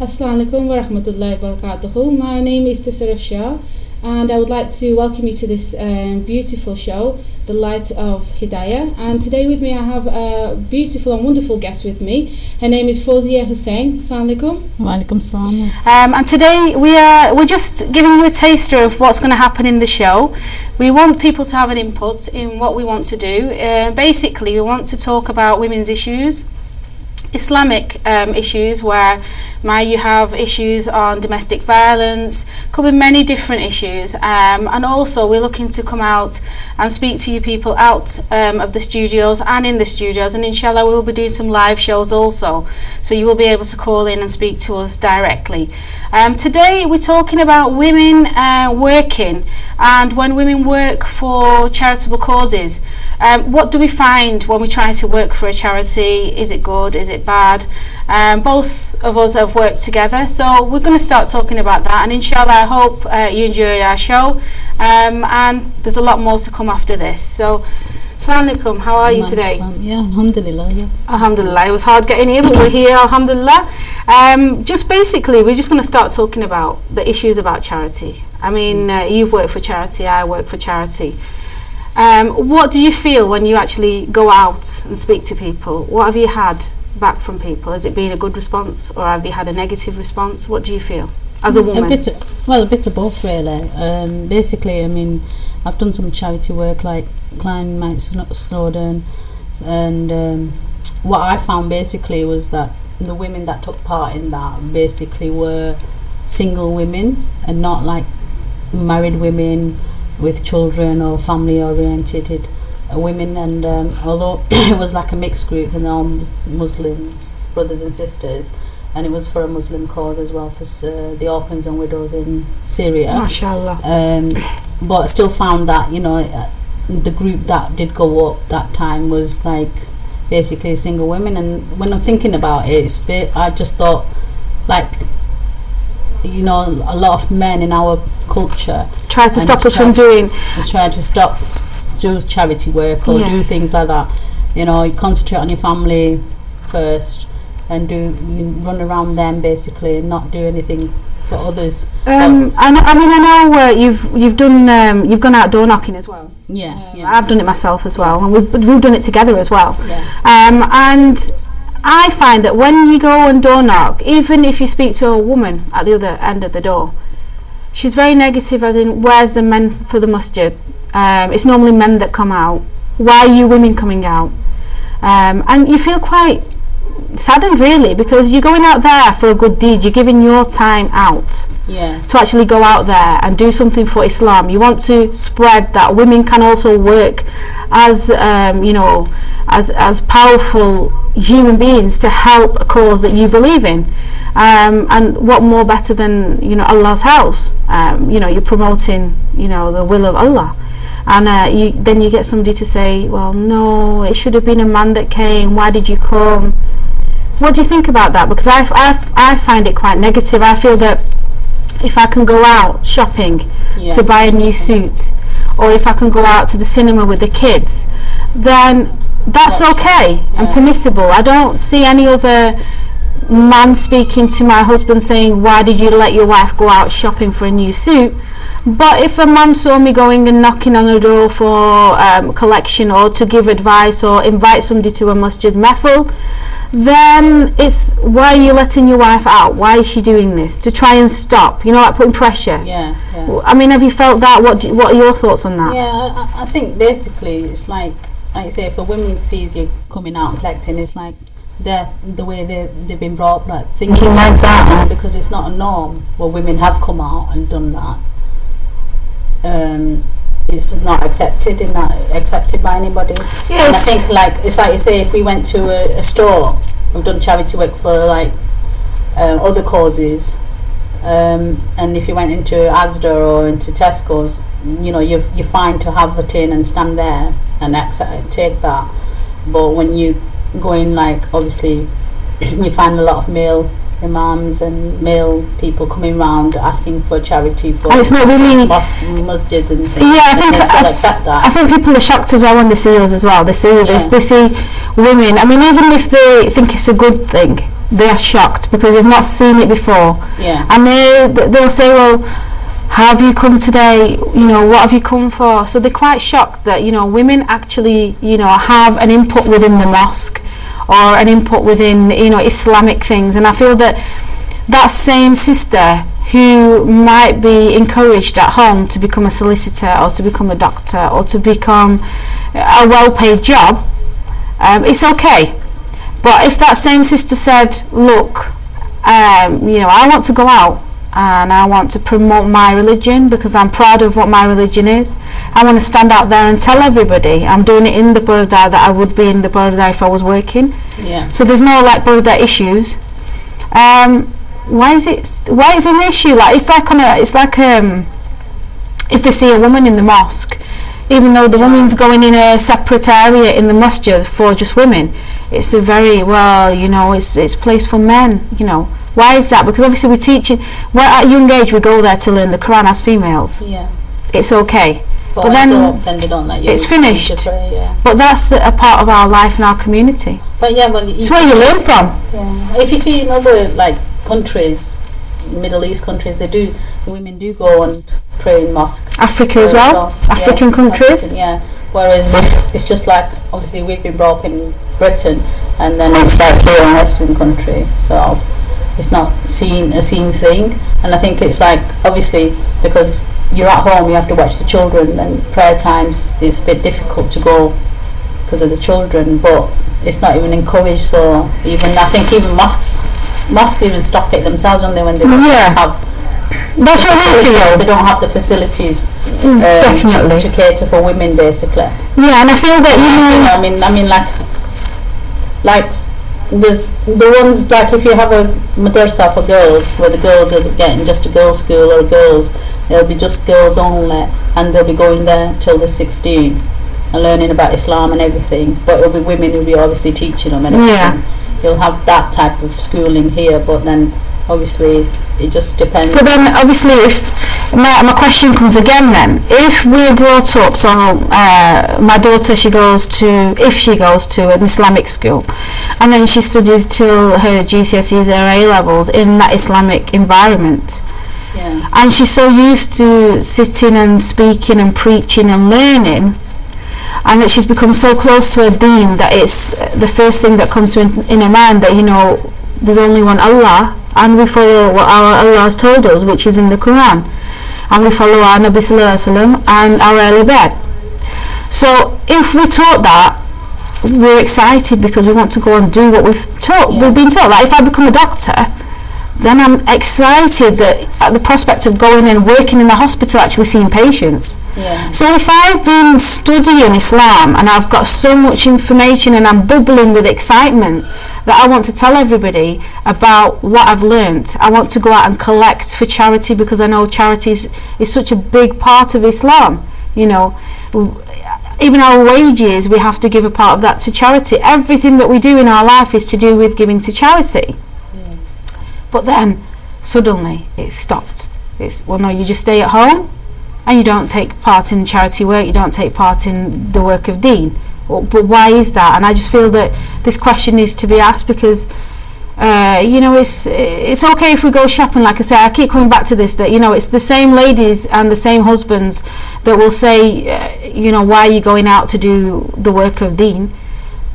Assalamu alaikum wa rahmatullahi wa barakatuhu. My name is Tisarif Shah, and I would like to welcome you to this beautiful show, The Light of Hidayah. And today with me I have a beautiful and wonderful guest with me. Her name is Fawzia Hussain. Assalamu alaikum. Wa alaikum salam. And today we're just giving you a taster of what's going to happen in the show. We want people to have an input in what we want to do. Basically, we want to talk about women's issues, Islamic issues, where you have issues on domestic violence, could be many different issues, and also we're looking to come out and speak to you people out of the studios and in the studios, and inshallah we'll be doing some live shows also, so you will be able to call in and speak to us directly. Today we're talking about women working, and when women work for charitable causes, what do we find when we try to work for a charity? Is it good? Is it bad? Both of us have worked together, so we're going to start talking about that, and inshallah I hope you enjoy our show, and there's a lot more to come after this. So Assalamu alaikum, how are you today? Yeah, alhamdulillah. Yeah. Alhamdulillah, it was hard getting here, but we're here, alhamdulillah. Just basically, we're just going to start talking about the issues about charity. I mean, you've worked for charity, I work for charity. What do you feel when you actually go out and speak to people? What have you had back from people? Has it been a good response, or have you had a negative response? What do you feel as a woman? A bit of both, really. Basically, I mean, I've done some charity work like Klein Mike Snowden, and what I found basically was that the women that took part in that basically were single women and not like married women with children or family oriented women, and although it was like a mixed group and all Muslims, brothers and sisters, and it was for a Muslim cause as well, for the orphans and widows in Syria, mashallah. But I still found that, you know, the group that did go up that time was like basically single women. And when I'm thinking about it, I just thought, like, you know, a lot of men in our culture try to stop us from doing, try to stop do charity work or do things like that. You know, you concentrate on your family first and you run around them basically and not do anything for others. And I mean, I know you've done you've gone out door knocking as well. Yeah. I've done it myself as well, and we've done it together as well. Yeah. And I find that when you go and door knock, even if you speak to a woman at the other end of the door, she's very negative, as in, where's the men for the masjid? It's normally men that come out. Why are you women coming out? And you feel quite saddened, really, because you're going out there for a good deed. You're giving your time out to actually go out there and do something for Islam. You want to spread that women can also work as you know, as powerful human beings to help a cause that you believe in. And what more better than, you know, Allah's house? You know, you're promoting, you know, the will of Allah. And then you get somebody to say, well, no, it should have been a man that came. Why did you come? What do you think about that? Because I find it quite negative. I feel that if I can go out shopping to buy a new suit, or if I can go out to the cinema with the kids, then that's okay and permissible. I don't see any other man speaking to my husband saying, why did you let your wife go out shopping for a new suit? But if a man saw me going and knocking on a door for collection, or to give advice, or invite somebody to a masjid methil, then it's, why are you letting your wife out? Why is she doing this? To try and stop, you know, like putting pressure. Yeah. I mean, have you felt that? What are your thoughts on that? Yeah, I think basically it's like you say, if a woman sees you coming out collecting, it's like the way they've been brought up, like thinking like that, and because it's not a norm where women have come out and done that. It's not accepted by anybody. Yes. And I think, like, it's like you say, if we went to a store, we've done charity work for like other causes, and if you went into Asda or into Tesco's, you know, you're fine to have the tin and stand there and take that. But when you go in, like, obviously you find a lot of male imams and male people coming round asking for charity for, and it's not really masjids and things. Yeah, I think accept that. I think people are shocked as well when they see us as well. They see this, they see women. I mean, even if they think it's a good thing, they are shocked because they've not seen it before. Yeah. And they'll say, well, how have you come today? You know, what have you come for? So they're quite shocked that, you know, women actually, you know, have an input within the mosque or an input within, you know, Islamic things. And I feel that that same sister who might be encouraged at home to become a solicitor or to become a doctor or to become a well-paid job, it's okay. But if that same sister said, look, you know, I want to go out and I want to promote my religion because I'm proud of what my religion is, I want to stand out there and tell everybody I'm doing it in the Burda that I would be in the Burda if I was working. Yeah. So there's no like Burda issues. Why is it an issue? Like it's like if they see a woman in the mosque, even though the woman's going in a separate area in the masjid for just women, it's a very, well, you know, it's a place for men, you know. Why is that? Because obviously we're teaching, well, at a young age we go there to learn the Quran as females. Yeah. It's okay. But then they don't let you. It's finished. Pray, yeah. But that's a part of our life and our community. But yeah, well, it's where you learn from. Yeah. If you see in other like countries, Middle East countries, women do go and pray in mosque. Africa as well. African countries. Yeah. Whereas it's just like, obviously we've been brought up in Britain, and then it's like here in a Western country, so it's not a seen thing. And I think it's like, obviously because you're at home, you have to watch the children, and prayer times is a bit difficult to go because of the children, but it's not even encouraged. So I think even mosques even stop it themselves, don't they, when they don't have. That's what I feel. They don't have the facilities definitely to cater for women, basically. Yeah, and I feel that I mean, like there's the ones like if you have a madrasa for girls where the girls are getting just a girls' school or girls, it'll be just girls only, and they'll be going there till they're 16 and learning about Islam and everything. But it'll be women who'll be obviously teaching them and everything. Yeah. You'll have that type of schooling here, but then obviously it just depends. But then obviously if my question comes again then, if we're brought up, so my daughter, if she goes to an Islamic school and then she studies till her GCSEs or A levels in that Islamic environment, yeah, and she's so used to sitting and speaking and preaching and learning, and that she's become so close to her deen that it's the first thing that comes to in her mind that, you know, there's only one Allah, and we follow what our Allah has told us, which is in the Quran, and we follow our Nabi Sallallahu Alaihi Wasallam and our early bed. So if we're taught that, we're excited because we want to go and do what we've been taught. Like if I become a doctor, then I'm excited that at the prospect of going and working in the hospital, actually seeing patients. Yeah. So if I've been studying Islam and I've got so much information and I'm bubbling with excitement that I want to tell everybody about what I've learnt, I want to go out and collect for charity, because I know charity is such a big part of Islam. You know, even our wages, we have to give a part of that to charity. Everything that we do in our life is to do with giving to charity. But then suddenly it stopped. Well, no, you just stay at home and you don't take part in charity work, you don't take part in the work of deen. But why is that? And I just feel that this question needs to be asked, because you know, it's okay if we go shopping. Like I say, I keep coming back to this, that, you know, it's the same ladies and the same husbands that will say, you know, why are you going out to do the work of deen?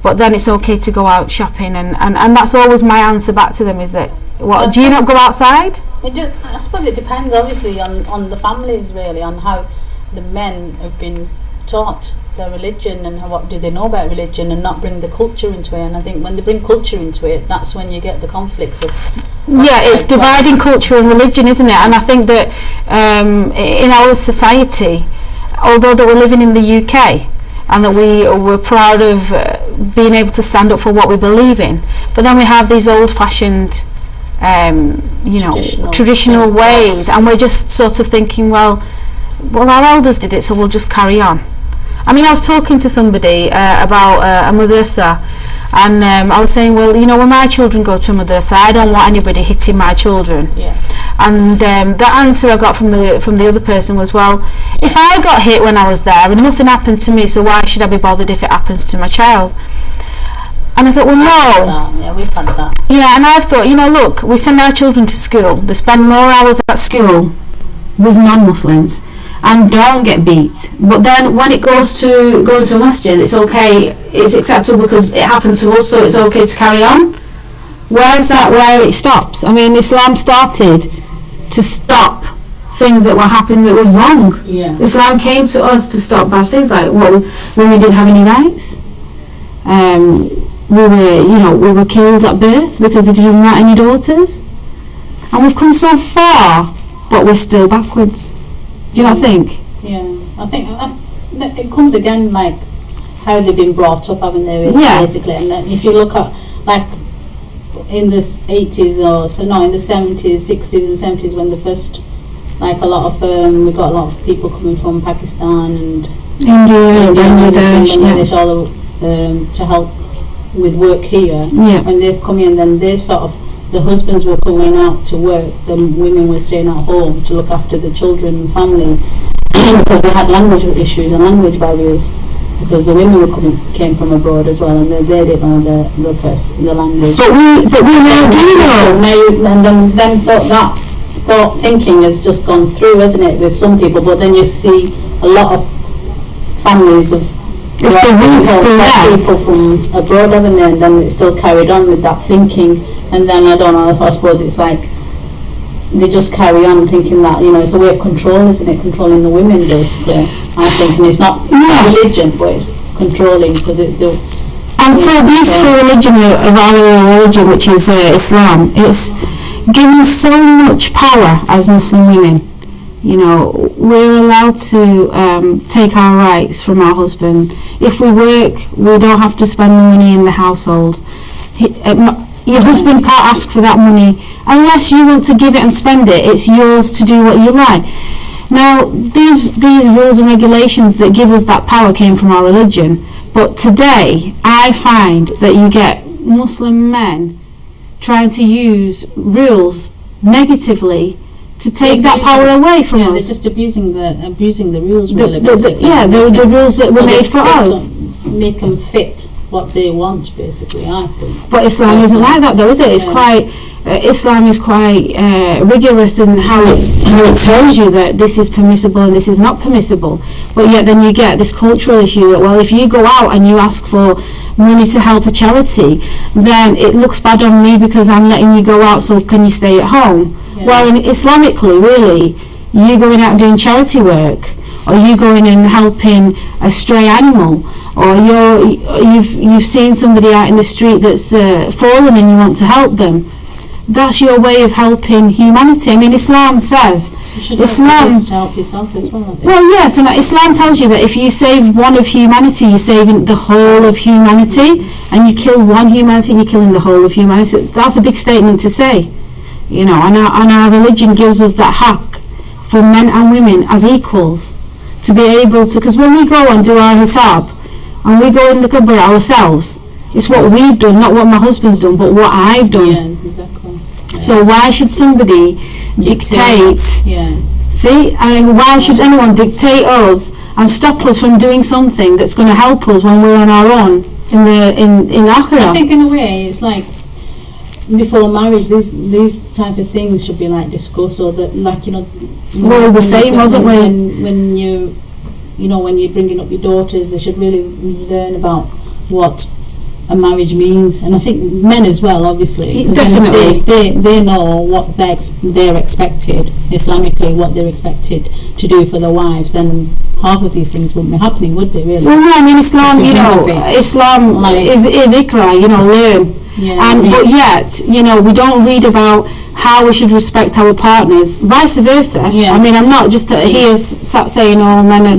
But then it's okay to go out shopping, and that's always my answer back to them, is that, what, do you not go outside? I suppose it depends, obviously, on the families, really, on how the men have been taught their religion and what do they know about religion, and not bring the culture into it. And I think when they bring culture into it, that's when you get the conflicts of it's dividing culture and religion, isn't it? And I think that in our society, although that we're living in the UK and that we're proud of being able to stand up for what we believe in, but then we have these old-fashioned you know, traditional ways, and we're just sort of thinking, well our elders did it, so we'll just carry on. I mean, I was talking to somebody about a madrasa, and I was saying, well, you know, when my children go to a madrasa, I don't want anybody hitting my children. Yeah. And the answer I got from the other person was, well, if I got hit when I was there and nothing happened to me, so why should I be bothered if it happens to my child? And I thought, well, no. Yeah, we've had that. Yeah, and I thought, look, we send our children to school. They spend more hours at school with non-Muslims and don't get beat. But then when it goes to going to a masjid, it's okay, it's acceptable because it happened to us, so it's okay to carry on. Where's that where it stops? I mean, Islam started to stop things that were happening that was wrong. Yeah. Islam came to us to stop bad things, like when we didn't have any rights. We were killed at birth because they didn't want any daughters. And we've come so far, but we're still backwards. Do you not think? Yeah, I think it comes again like how they've been brought up, haven't they? Yeah. Basically, and if you look at like in the 80s in the 70s, 60s and 70s when the first like a lot of we got a lot of people coming from Pakistan and India, Bangladesh, all to help with work here. Yeah. When they've come in, then they've sort of, the husbands were going out to work, the women were staying at home to look after the children and family because they had language issues and language barriers, because the women came from abroad as well, and they didn't know the language. But we now do know. And then thought thinking has just gone through, hasn't it, with some people? But then you see a lot of families of people from abroad, haven't they? And then it's still carried on with that thinking. And then I don't know, I suppose it's like they just carry on thinking that, it's a way of control, isn't it? Controlling the women, basically, I think. And it's not religion, but it's controlling, because and for a beautiful religion of our religion, which is Islam, it's given so much power as Muslim women. We're allowed to take our rights from our husband. If we work, we don't have to spend the money in the household. Your husband can't ask for that money unless you want to give it and spend it. It's yours to do what you like. Now, these rules and regulations that give us that power came from our religion. But today, I find that you get Muslim men trying to use rules negatively to take that power away from us. Yeah, they're just abusing the rules, really. The rules that were made for us. Make them fit what they want, basically, I think. But Islam isn't like that, though, is it? It's quite Islam is quite rigorous in how it tells you that this is permissible and this is not permissible. But yet then you get this cultural issue that, well, if you go out and you ask for money to help a charity, then it looks bad on me because I'm letting you go out, so can you stay at home? Yeah. Well, Islamically, really, you going out and doing charity work, or you going and helping a stray animal, or you've seen somebody out in the street that's fallen and you want to help them. That's your way of helping humanity. I mean, Islam says Islam to help yourself as well. I think. Well, yes, and Islam tells you that if you save one of humanity, you're saving the whole of humanity, and you kill one humanity, you're killing the whole of humanity. That's a big statement to say, and our religion gives us that hack for men and women as equals to be able to. Because when we go and do our hisab, and we go in the Qabr ourselves, it's what we've done, not what my husband's done, but what I've done. Yeah, exactly. Yeah. So why should somebody dictate? Yeah. See, why should anyone dictate us and stop us from doing something that's going to help us when we're on our own in Akhirah? I think in a way it's like before marriage, these type of things should be like discussed, or that, like, we were the same, wasn't we? When when you're bringing up your daughters, they should really learn about what a marriage means. And I think men as well, obviously, because if they know what they're expected Islamically, what they're expected to do for their wives, then half of these things wouldn't be happening, would they, really? Well, I mean, Islam, Islam is ikra, learn. Yeah, but yet, we don't read about how we should respect our partners, vice versa. Yeah. I mean, I'm not just here sat saying all men are, I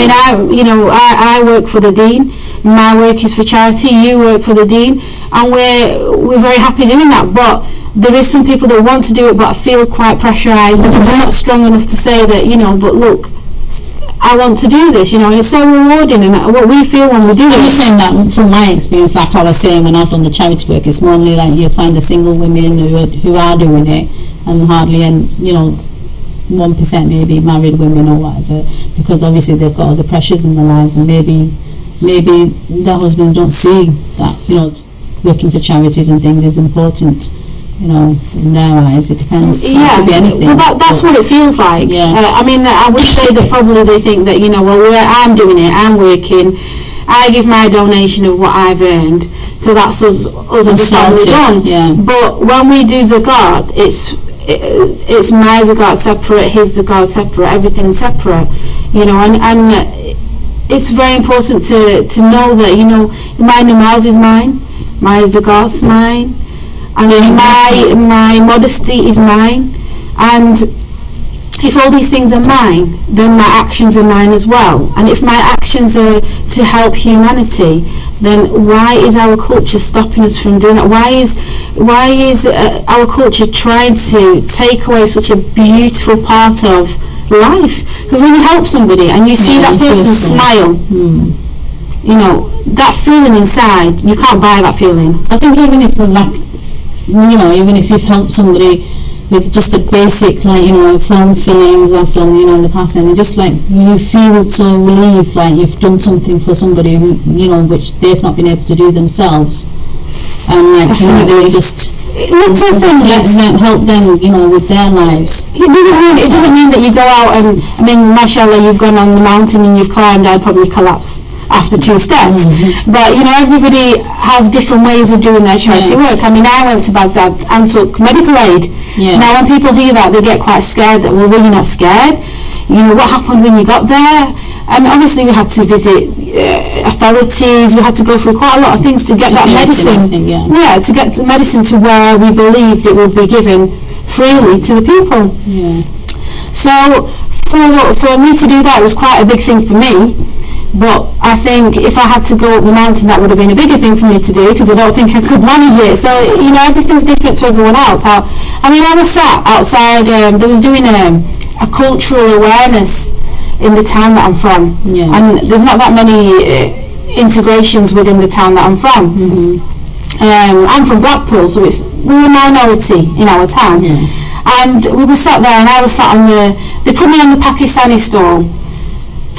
mean, I work for the deen. My work is for charity, you work for the deen, and we're very happy doing that. But there is some people that want to do it but feel quite pressurised because they're not strong enough to say that, but look, I want to do this, and it's so rewarding, and what we feel when we do it. I'm just saying that from my experience, like I was saying when I've done the charity work, it's mainly like you find the single women who are doing it, and hardly 1% maybe married women or whatever, because obviously they've got other pressures in their lives, and maybe maybe the husbands don't see that, you know, working for charities and things is important, you know, in their eyes. It depends. Yeah, it could be anything. Well, that's what it feels like. Yeah. I mean, I would say that probably they think that, you know, well, I'm doing it, I'm working, I give my donation of what I've earned, so that's us as a family done. Yeah. But when we do zakat, it's my zakat separate, his zakat separate, everything's separate, you know, and it's very important to know that, you know, my namaz is mine, my zakat's mine, and my modesty is mine, and if all these things are mine, then my actions are mine as well. And if my actions are to help humanity, then why is our culture stopping us from doing that? Why is our culture trying to take away such a beautiful part of life? Because when you help somebody and you see that person smile, you know, that feeling inside, you can't buy that feeling. I think even if, like, you know, even if you've helped somebody with just a basic, like, you know, form fillings I've done, you know, in the past, and just like you feel so relieved, like you've done something for somebody who, you know, which they've not been able to do themselves, and like, you know, they just help them, you know, with their lives. It doesn't mean that you go out and, I mean, mashallah, you've gone on the mountain and you've climbed, I'd probably collapse after 2 steps. But, you know, everybody has different ways of doing their charity work. I mean, I went to Baghdad and took medical aid. Now when people hear that, they get quite scared that, well, were you not scared? You know, what happened when you got there? And obviously we had to visit authorities, we had to go through quite a lot of things to get that medicine. To get the medicine to where we believed it would be given freely to the people. So for me to do that, it was quite a big thing for me. But I think if I had to go up the mountain, that would have been a bigger thing for me to do, because I don't think I could manage it. So, you know, everything's different to everyone else. I was sat outside, they was doing a cultural awareness in the town that I'm from. And there's not that many integrations within the town that I'm from. I'm from Blackpool, so we're a minority in our town. And we were sat there, and I was sat on they put me on the Pakistani stall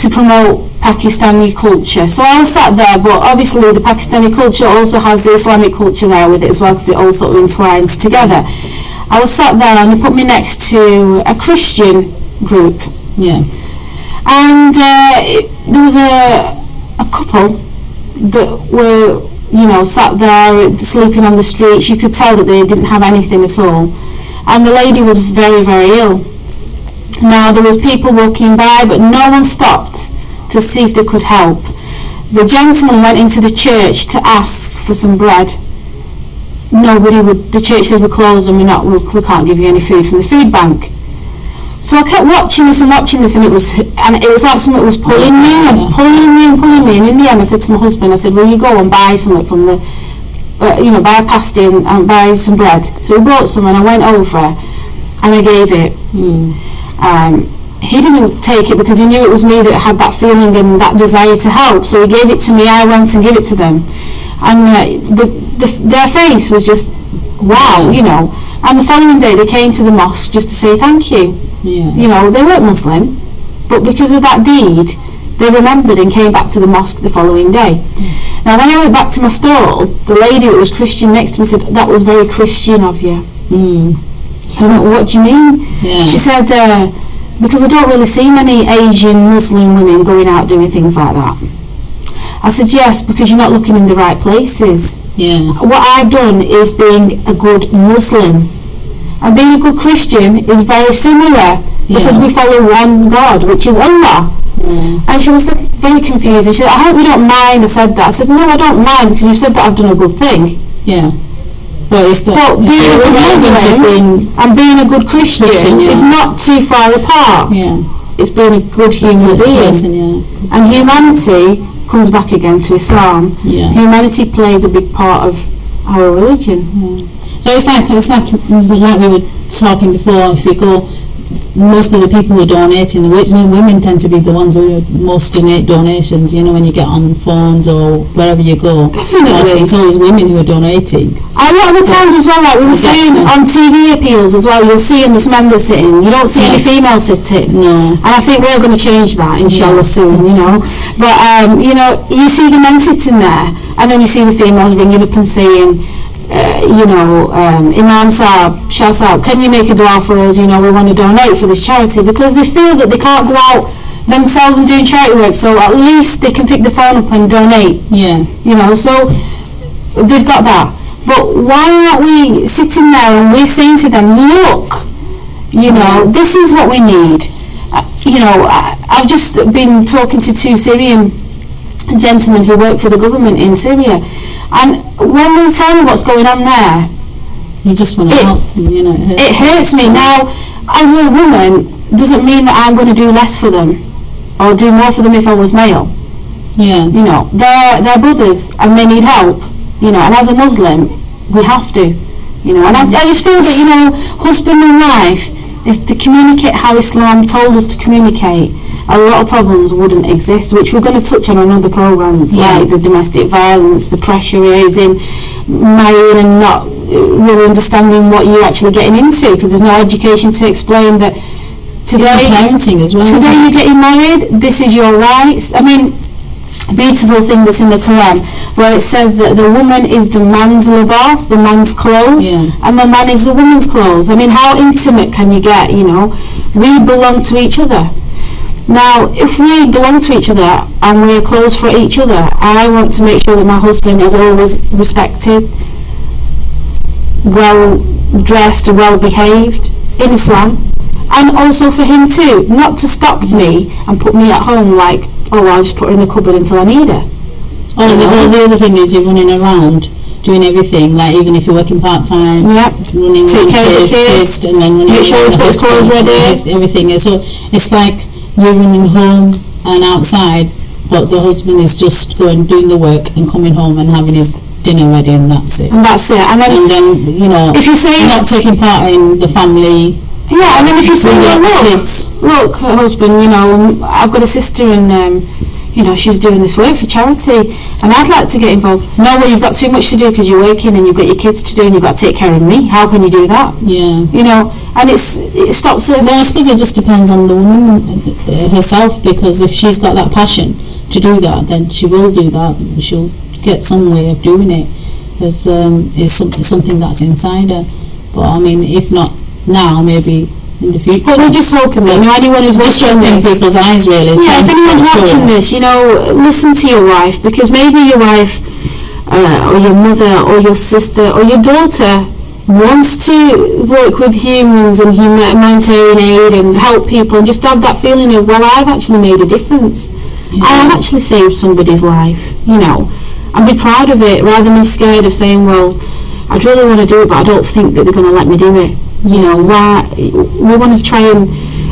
to promote Pakistani culture. So I was sat there, but obviously the Pakistani culture also has the Islamic culture there with it as well, because it all sort of entwines together. I was sat there and they put me next to a Christian group. And there was a couple that were, you know, sat there sleeping on the streets. You could tell that they didn't have anything at all. And the lady was very, very ill. Now there was people walking by, but no one stopped to see if they could help. The gentleman went into the church to ask for some bread. Nobody would. The church said, we're closed and we can't give you any food from the food bank. So I kept watching this, and it was like something was pulling me and pulling me. And in the end, I said to my husband, I said, will you go and buy something from the, buy a pasty and buy some bread. So he brought some, and I went over and I gave it. He didn't take it because he knew it was me that had that feeling and that desire to help. So he gave it to me. I went and gave it to them, and their face was just wow, you know. And the following day, they came to the mosque just to say thank you. You know, they weren't Muslim, but because of that deed, they remembered and came back to the mosque the following day. Now, when I went back to my stall, the lady that was Christian next to me said, "That was very Christian of you." I went, "What do you mean?" She said, because I don't really see many Asian Muslim women going out doing things like that. I said, yes, because you're not looking in the right places. What I've done is being a good Muslim, and being a good Christian is very similar, because we follow one God, which is Allah. And she was very confused, and she said, I hope you don't mind I said that. I said, no, I don't mind, because you said that I've done a good thing. But being a good Muslim and being a good Christian is not too far apart. It's being a good human being. And humanity comes back again to Islam. Humanity plays a big part of our religion. So it's like we were talking before, if you go most of the people who are donating, women tend to be the ones who most donate donations. You know, when you get on phones or wherever you go, Definitely. it's always women who are donating. A lot of the times as well, like we were saying on TV appeals as well, you'll see this men that's sitting, you don't see any females sitting. No. And I think we're going to change that, inshallah, soon, you know. But, you know, you see the men sitting there, and then you see the females ringing up and saying, Imam Saab, Shah Saab, can you make a dua for us? You know, we want to donate for this charity, because they feel that they can't go out themselves and doing charity work, so at least they can pick the phone up and donate. Yeah. You know, so they've got that. But why aren't we sitting there and we're saying to them, look, you know, this is what we need. I've just been talking to 2 Syrian gentlemen who work for the government in Syria, and when they tell me what's going on there, you just want to help them, you know. It hurts me. Now, as a woman, doesn't mean that I'm going to do less for them or do more for them if I was male. Yeah. You know, they're brothers and they need help. You know, and as a Muslim, we have to. You know, and I just feel that, you know, husband and wife, if they communicate how Islam told us to communicate, a lot of problems wouldn't exist, which we're going to touch on other programs, like the domestic violence, the pressure raising, marrying and not really understanding what you're actually getting into, because there's no education to explain that today, parenting as well. Today you're getting married, this is your rights. I mean, beautiful thing that's in the Quran, where it says that the woman is the man's libas, the man's clothes, and the man is the woman's clothes. I mean, how intimate can you get, you know? We belong to each other. Now, if we belong to each other and we're clothes for each other, I want to make sure that my husband is always respected, well dressed, well behaved in Islam, and also for him too, not to stop me and put me at home like, oh, I'll just put her in the cupboard until I need her. The other thing is you're running around doing everything, like even if you're working part-time, running take care of the kids, and then running make sure he's got his clothes ready, everything. So it's like you're running home and outside, but the husband is just doing the work and coming home and having his dinner ready, and that's it. And then you know, if you say not taking part in the family. Yeah, and then if you say, look, husband, you know, I've got a sister and you know, she's doing this work for charity and I'd like to get involved. No, well, you've got too much to do because you're working and you've got your kids to do and you've got to take care of me. How can you do that? Yeah. You know, and it stops it. Well, I suppose it just depends on the woman herself, because if she's got that passion to do that, then she will do that. She'll get some way of doing it, because it's something that's inside her. But I mean, if not now, maybe in the future. But we're just hoping that, you know, anyone who's watching this, people's eyes really. Yeah, if anyone's watching this, you know, listen to your wife, because maybe your wife or your mother or your sister or your daughter wants to work with humans and humanitarian aid and help people, and just have that feeling of, well, I've actually made a difference. I have actually saved somebody's life, you know, and be proud of it, rather than be scared of saying, well, I'd really want to do it, but I don't think that they're going to let me do it. You know, we want to try and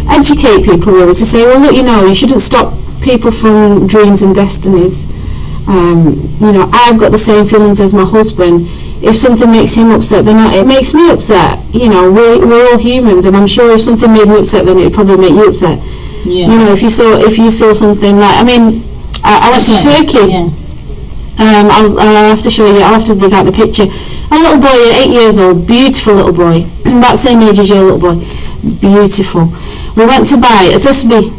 educate people really, to say, well, look, you know, you shouldn't stop people from dreams and destinies. You know, I've got the same feelings as my husband. If something makes him upset, then it makes me upset. You know, we're all humans, and I'm sure if something made me upset, then it would probably make you upset. Yeah. You know, if you saw something like, I mean, I went to Turkey. Yeah. I'll have to show you. I'll have to dig out the picture. A little boy, 8 years old, beautiful little boy, about the same age as your little boy, beautiful. We went to buy a tasbih,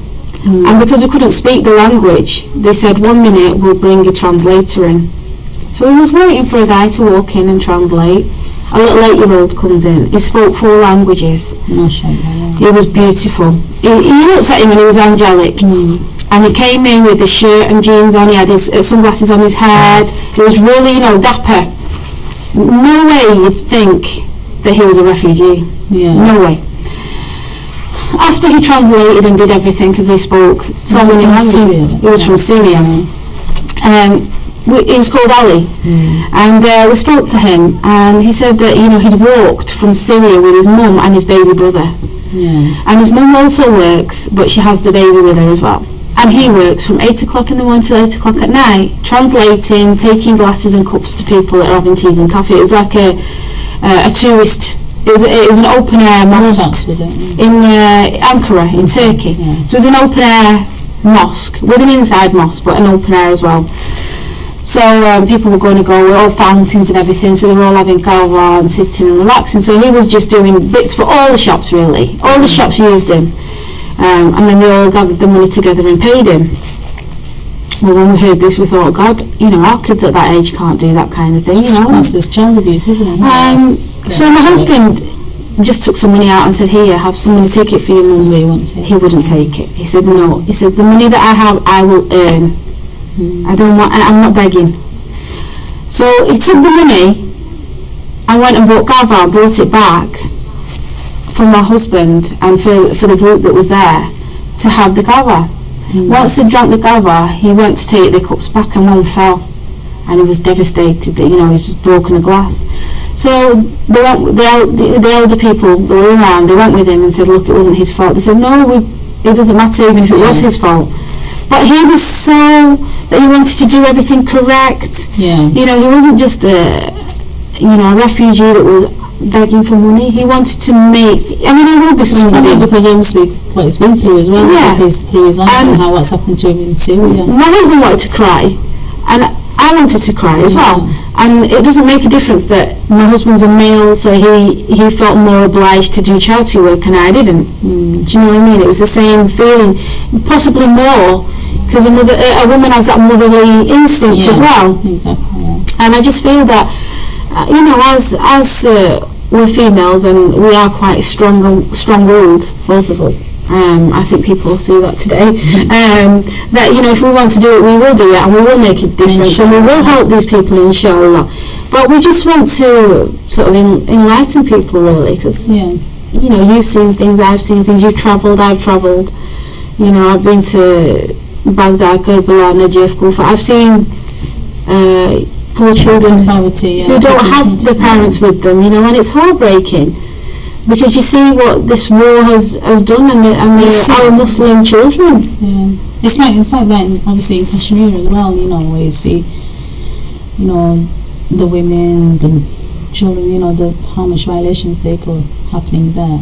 and because we couldn't speak the language, they said 1 minute we'll bring a translator in. So we was waiting for a guy to walk in and translate. A little 8-year-old comes in. He spoke 4 languages. He was beautiful. He looked at him and he was angelic. And he came in with his shirt and jeans on. He had his sunglasses on his head. He was really, you know, dapper. No way you'd think that he was a refugee. Yeah. No way. After he translated and did everything, because he spoke so many languages. He was from Syria. He was called Ali, and we spoke to him, and he said that, you know, he'd walked from Syria with his mum and his baby brother. And his mum also works, but she has the baby with her as well. And he works from 8 o'clock in the morning till 8 o'clock at night, translating, taking glasses and cups to people that are having teas and coffee. It was like a tourist It was an open air mosque was it? in Ankara in Turkey. Yeah. So it was an open air mosque with an inside mosque, but an open air as well. So people were going to go with all fountains and everything, so they were all having kahwa and sitting and relaxing. So he was just doing bits for all the shops, really. All the shops used him. And then they all gathered the money together and paid him. Well, when we heard this, we thought, God, our kids at that age can't do that kind of thing, It's child abuse, isn't it? So my husband just took some money out and said, here, have some money, take it for your mum. He wouldn't take it. He said, no. He said, the money that I have, I will earn. I'm not begging. So he took the money and went and bought kava and brought it back for my husband and for the group that was there to have the kava. Once they drank the kava, he went to take the cups back and one fell, and he was devastated that he's just broken a glass. So they went, the elder people that were around, they went with him and said, look, it wasn't his fault. They said, no, it doesn't matter even if it was his fault. But he was so that he wanted to do everything correct. Yeah. He wasn't just a refugee that was begging for money. He wanted to make. He will be somebody. Because obviously what he's been through as well. Yeah. Through his life and what's happened to him in Syria. My husband wanted to cry, and I wanted to cry as well. And it doesn't make a difference that my husband's a male, so he felt more obliged to do charity work, and I didn't. Do you know what I mean? It was the same feeling, possibly more, because a woman has that motherly instinct as well. Exactly. Yeah. And I just feel that, as we're females and we are quite strong-willed, both of us. I think people will see that today. That if we want to do it, we will do it, and we will make a difference, and we will help these people, inshallah. But we just want to sort of enlighten people, really, because you've seen things, I've seen things. You've travelled, I've travelled. I've been to Baghdad, Karbala, Najaf, Kufa. I've seen poor children who don't have their parents with them, and it's heartbreaking. Because you see what this war has done, and our Muslim children. Yeah, it's like that. Obviously in Kashmir as well. Where you see, the women, the children. How much violations they go happening there.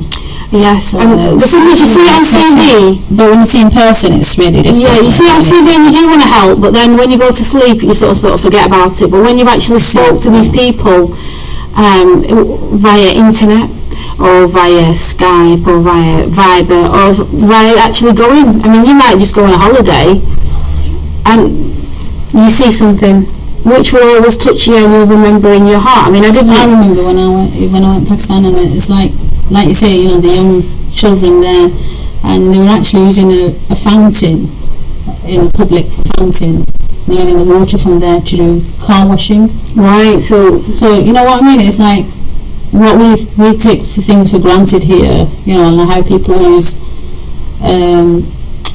Yes, and the thing is, you see it on TV. But when you see in person, it's really different. Yeah, you see it on TV and you do want to help, but then when you go to sleep, you sort of forget about it. But when you've actually spoke to these people via internet, or via Skype, or via Viber, or via actually going. You might just go on a holiday and you see something which will always touch you and you'll remember in your heart. I remember when I went to Pakistan, and it's like you say, the young children there, and they were actually using a fountain, in a public fountain. They're using the water from there to do car washing. Right. So you know what I mean? It's like what we take things for granted here, and how people use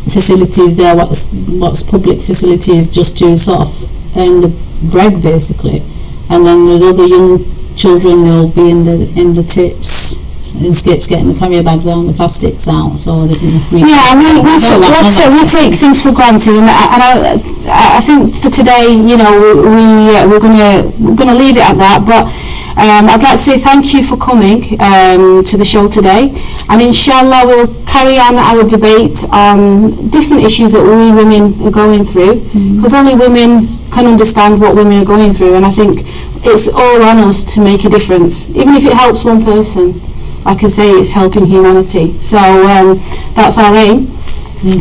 facilities there, what's public facilities, just to sort of earn the bread, basically. And then there's other young children, they'll be in the tips, in skips, getting the carrier bags out and the plastics out, so they can we take things for granted, and I think for today, we're gonna leave it at that. But I'd like to say thank you for coming to the show today, and inshallah we'll carry on our debate on different issues that we women are going through, because only women can understand what women are going through, and I think it's all on us to make a difference, even if it helps one person. Like I say, it's helping humanity. So that's our aim.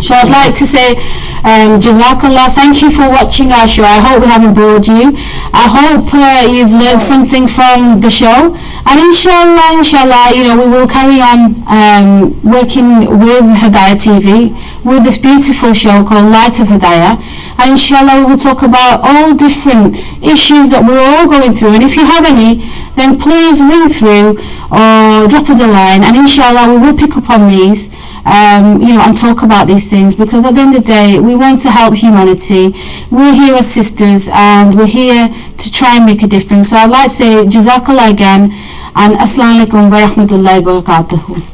So I'd like to say Jazakallah, thank you for watching our show. I hope we haven't bored you. I hope you've learned something from the show, and inshallah, we will carry on working with Hidayah TV, with this beautiful show called Light of Hidayah, and inshallah we will talk about all different issues that we're all going through, and if you have any, then please ring through or drop us a line, and inshallah we will pick up on these and talk about these things, because at the end of the day we want to help humanity. We're here as sisters, and we're here to try and make a difference. So I'd like to say Jazakallah again, and Assalamu alaikum wa rahmatullahi wa barakatuhu.